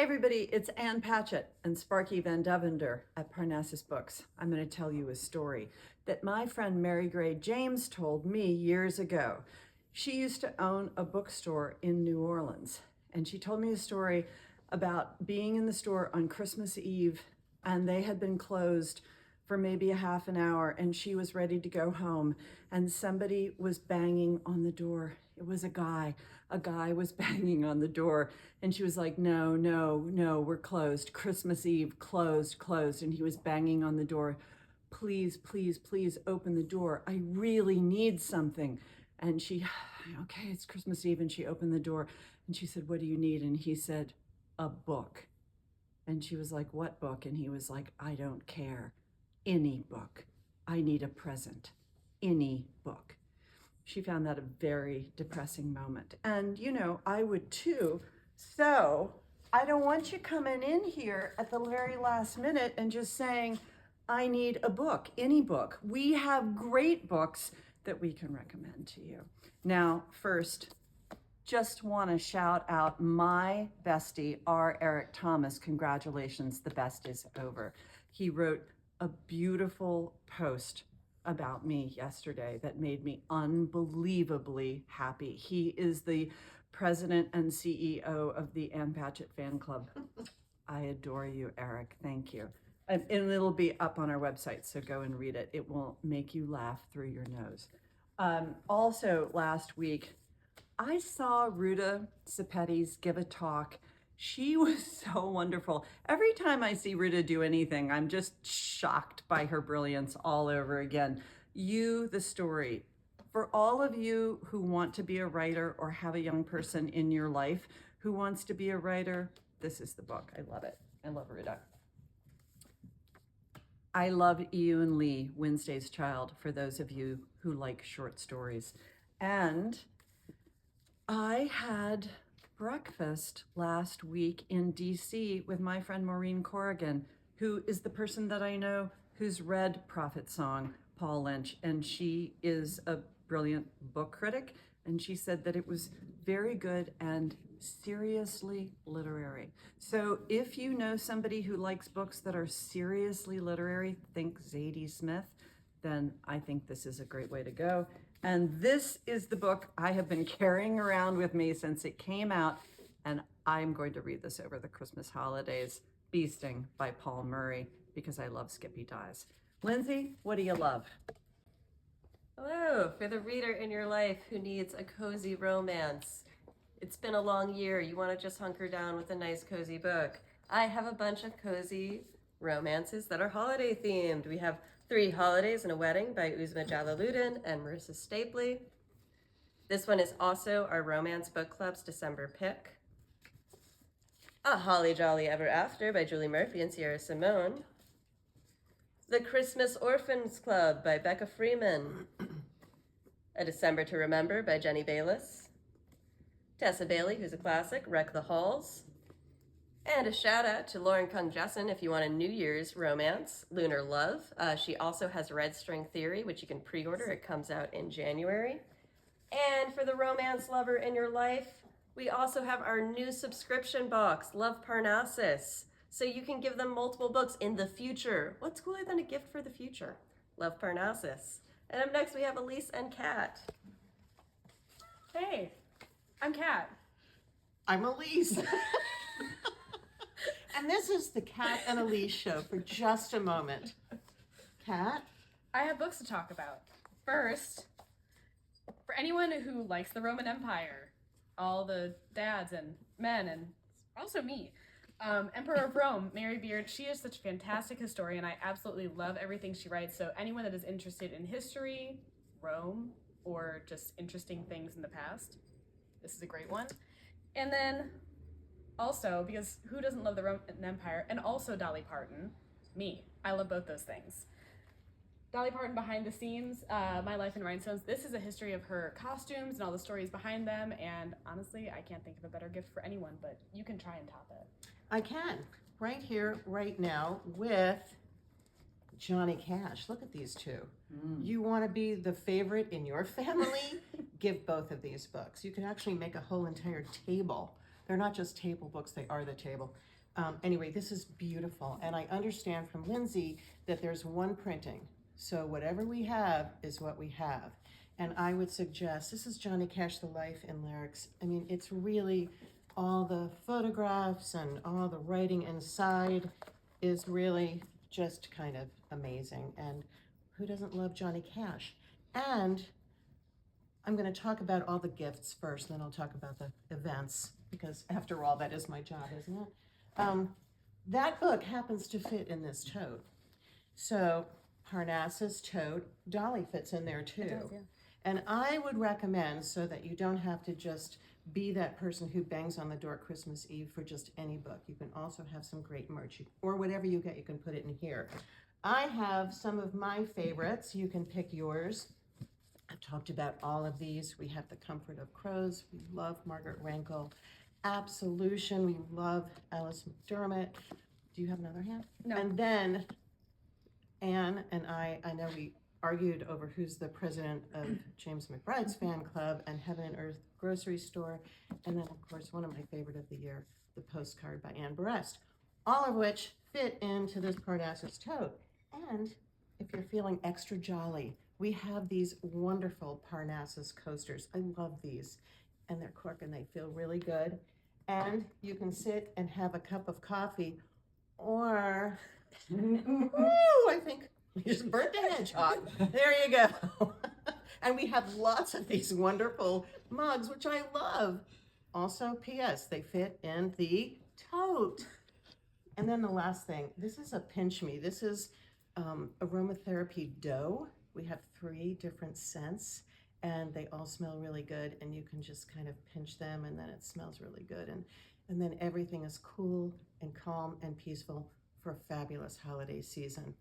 Hi everybody, it's Ann Patchett and Sparky Van Devender at Parnassus Books. I'm going to tell you a story that my friend Mary Gray James told me years ago. She used to own a bookstore in New Orleans, and she told me a story about being in the store on Christmas Eve, and they had been closed for maybe a half an hour, and she was ready to go home, and somebody was banging on the door. It was a guy. A guy was banging on the door, and she was like, no, we're closed. Christmas Eve, closed. And he was banging on the door. Please open the door. I really need something. And she, okay, it's Christmas Eve. And she opened the door and she said, what do you need? And he said, a book. And she was like, what book? And he was like, I don't care. Any book. I need a present. Any book. She found that a very depressing moment. And, you know, I would too. So I don't want you coming in here at the very last minute and just saying, I need a book, any book. We have great books that we can recommend to you. Now, first, just want to shout out my bestie, R. Eric Thomas. Congratulations, the best is over. He wrote a beautiful post about me yesterday that made me unbelievably happy. He is the president and CEO of the Ann Patchett Fan Club. I adore you, Eric. Thank you. And it'll be up on our website, so go and read it. It will make you laugh through your nose. Also, last week, I saw Ruta Sepetys give a talk. She was so wonderful. Every time I see Ruta do anything, I'm just shocked by her brilliance all over again. You, the story. For all of you who want to be a writer or have a young person in your life who wants to be a writer, this is the book. I love it. I love Ruta. I love Ian Lee, Wednesday's Child, for those of you who like short stories. And I had breakfast last week in DC with my friend Maureen Corrigan, who is the person that I know who's read Prophet Song, Paul Lynch, and she is a brilliant book critic, and she said that it was very good and seriously literary. So if you know somebody who likes books that are seriously literary, think Zadie Smith, then I think this is a great way to go. And this is the book I have been carrying around with me since it came out, and I'm going to read this over the Christmas holidays, Beasting by Paul Murray, because I love Skippy Dies. Lindsay, what do you love? Hello, for the reader in your life who needs a cozy romance. It's been a long year. You want to just hunker down with a nice cozy book. I have a bunch of cozy romances that are holiday themed. We have 3 Holidays and a Wedding by Uzma Jalaluddin and Marissa Stapley. This one is also our Romance Book Club's December pick. A Holly Jolly Ever After by Julie Murphy and Sierra Simone. The Christmas Orphans Club by Becca Freeman. A December to Remember by Jenny Bayless. Tessa Bailey, who's a classic, Wreck the Halls. And a shout out to Lauren Kung Jessen if you want a New Year's romance, Lunar Love. She also has Red String Theory, which you can pre-order. It comes out in January. And for the romance lover in your life, we also have our new subscription box, Love Parnassus. So you can give them multiple books in the future. What's cooler than a gift for the future? Love Parnassus. And up next we have Elise and Kat. Hey, I'm Kat. I'm Elise. And this is the Kat and Elise show for just a moment. Kat? I have books to talk about. First, for anyone who likes the Roman Empire, all the dads and men, and also me, Emperor of Rome, Mary Beard, she is such a fantastic historian. I absolutely love everything she writes. So anyone that is interested in history, Rome, or just interesting things in the past, this is a great one. And then also, because who doesn't love the Roman Empire? And also Dolly Parton, me. I love both those things. Dolly Parton behind the scenes, My Life in Rhinestones. This is a history of her costumes and all the stories behind them. And honestly, I can't think of a better gift for anyone, but you can try and top it. I can, right here, right now, with Johnny Cash. Look at these two. You want to be the favorite in your family? Give both of these books. You can actually make a whole entire table They're not just table books, they are the table. Anyway, this is beautiful. And I understand from Lindsay that there's one printing. So whatever we have is what we have. And I would suggest, this is Johnny Cash, The Life in Lyrics. I mean, it's really all the photographs and all the writing inside is really just kind of amazing. And who doesn't love Johnny Cash? And I'm going to talk about all the gifts first, and then I'll talk about the events, because after all, that is my job, isn't it? That book happens to fit in this tote. So Parnassus tote, Dolly fits in there too. It does, yeah. And I would recommend, so that you don't have to just be that person who bangs on the door Christmas Eve for just any book. You can also have some great merch, or whatever you get, you can put it in here. I have some of my favorites. You can pick yours. I've talked about all of these. We have The Comfort of Crows. We love Margaret Rankle. Absolution. We love Alice McDermott. Do you have another hand? No. And then Ann and I know we argued over who's the president of James McBride's fan club and Heaven and Earth grocery store. And then, of course, one of my favorite of the year, the postcard by Ann Berest. All of which fit into this Parnassus tote. And if you're feeling extra jolly, we have these wonderful Parnassus coasters. I love these. And they're cork and they feel really good. And you can sit and have a cup of coffee, or, ooh, I think we just burnt the hedgehog. There you go. And we have lots of these wonderful mugs, which I love. Also, P.S., they fit in the tote. And then the last thing, this is a Pinch Me. This is aromatherapy dough. We have 3 different scents, and they all smell really good, and you can just kind of pinch them, and then it smells really good. And then everything is cool and calm and peaceful for a fabulous holiday season.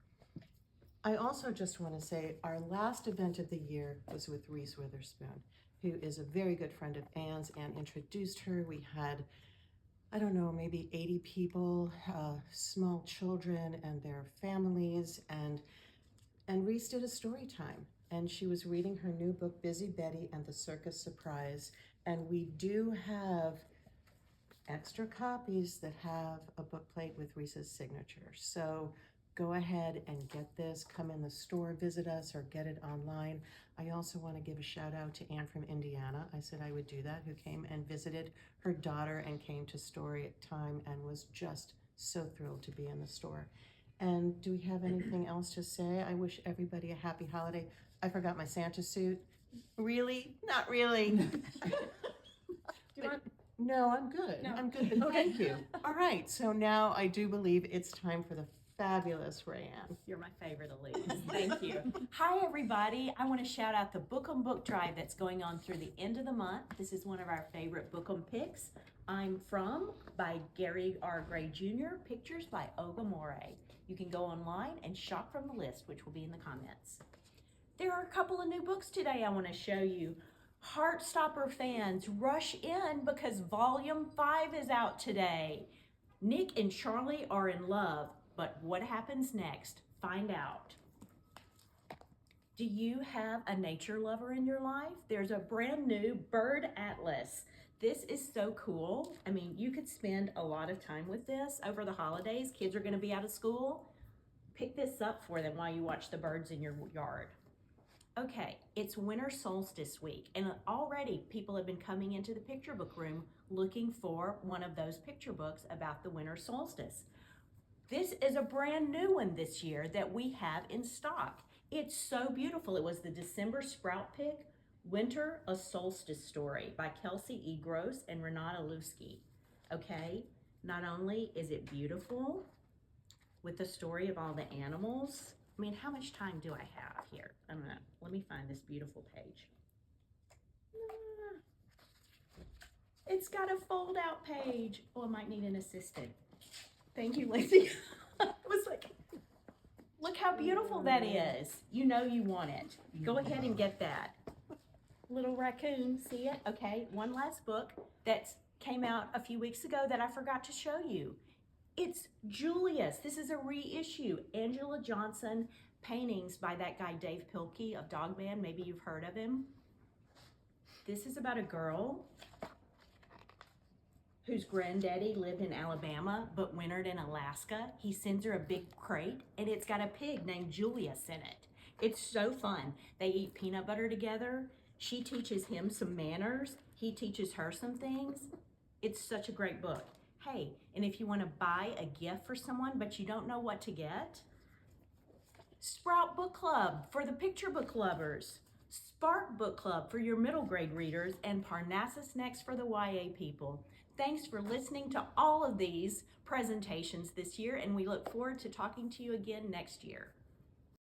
I also just want to say our last event of the year was with Reese Witherspoon, who is a very good friend of Ann's. Ann introduced her. We had, I don't know, maybe 80 people, small children and their families, and Reese did a story time. And she was reading her new book, Busy Betty and the Circus Surprise. And we do have extra copies that have a book plate with Reese's signature. So go ahead and get this. Come in the store, visit us, or get it online. I also want to give a shout out to Ann from Indiana. I said I would do that, who came and visited her daughter and came to story time and was just so thrilled to be in the store. And do we have anything else to say? I wish everybody a happy holiday. I forgot my Santa suit. Really? Not really. Do you want? No, I'm good. No. I'm good, but thank you. All right, so now I do believe it's time for the fabulous Rayanne. You're my favorite, Elise. Thank you. Hi, everybody. I want to shout out the Book 'em Book Drive that's going on through the end of the month. This is one of our favorite Book 'em picks. I'm From by Gary R. Gray Jr., pictures by Olga Moray. You can go online and shop from the list, which will be in the comments. There are a couple of new books today I want to show you. Heartstopper fans, rush in because Volume 5 is out today. Nick and Charlie are in love, but what happens next? Find out. Do you have a nature lover in your life? There's a brand new bird atlas. This is so cool. I mean, you could spend a lot of time with this over the holidays. Kids are going to be out of school. Pick this up for them while you watch the birds in your yard. Okay, it's winter solstice week, and already people have been coming into the picture book room looking for one of those picture books about the winter solstice. This is a brand new one this year that we have in stock. It's so beautiful. It was the December Sprout Pick, Winter, A Solstice Story by Kelsey E. Gross and Renata Lusky. Okay, not only is it beautiful with the story of all the animals. I mean, how much time do I have here? I don't know. Let me find this beautiful page. It's got a fold out page. Oh, I might need an assistant. Thank you, Lacey. I was like, look how beautiful that is. You know you want it. Go ahead and get that. Little raccoon, see it? Okay, one last book that came out a few weeks ago that I forgot to show you. It's Julius. This is a reissue. Angela Johnson paintings by that guy Dave Pilkey of Dogman. Maybe you've heard of him. This is about a girl whose granddaddy lived in Alabama but wintered in Alaska. He sends her a big crate, and it's got a pig named Julius in it. It's so fun. They eat peanut butter together. She teaches him some manners. He teaches her some things. It's such a great book. Hey, and if you want to buy a gift for someone but you don't know what to get, Sprout Book Club for the picture book lovers, Spark Book Club for your middle grade readers, and Parnassus Next for the YA people. Thanks for listening to all of these presentations this year, and we look forward to talking to you again next year.